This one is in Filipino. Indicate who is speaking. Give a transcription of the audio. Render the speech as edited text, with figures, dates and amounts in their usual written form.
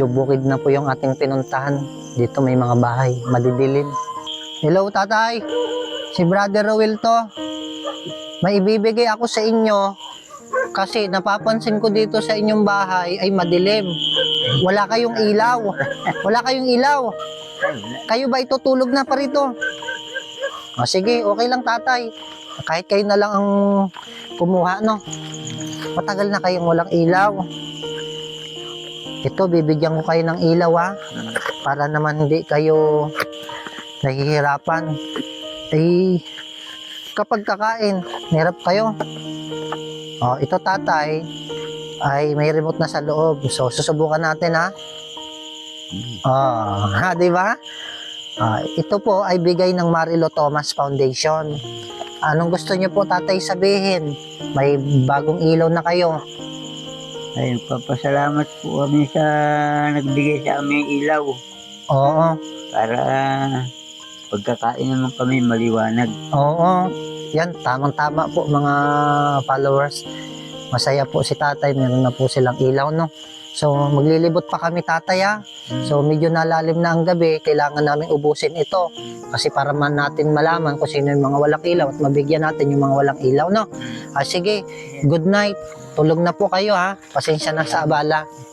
Speaker 1: Bukid na po yung ating pinuntahan. Dito may mga bahay, madidilim. Hello tatay, si Brother Rowel to. May ibibigay ako sa inyo kasi napapansin ko dito sa inyong bahay ay madilim. Wala kayong ilaw. Wala kayong ilaw. Kayo ba itutulog na pa rito? Sige, okay lang tatay. Kahit kayo na lang ang kumuha, no? Matagal na kayong walang ilaw. Ito, bibigyan ko kayo ng ilaw, ha? Para naman hindi kayo nahihirapan. Kapag kakain, hirap kayo. Ito tatay, ay may remote na sa loob. So, susubukan natin, ha? Di ba? Ito po ay bigay ng Marilo Thomas Foundation. Anong gusto niyo po tatay sabihin? May bagong ilaw na kayo.
Speaker 2: Ay, papasalamat po kami sa nagbigay sa aming ilaw.
Speaker 1: Oo.
Speaker 2: Para pagkakain naman kami maliwanag.
Speaker 1: Oo. Yan, tamang-tama po mga followers. Masaya po si tatay. Meron na po silang ilaw, no? So, maglilibot pa kami tatay, ha? So, medyo nalalim na ang gabi. Kailangan namin ubusin ito. Kasi para man natin malaman kung sino yung mga walang ilaw at mabigyan natin yung mga walang ilaw, no? Sige, good night. Tulog na po kayo, ha? Pasensya na sa abala.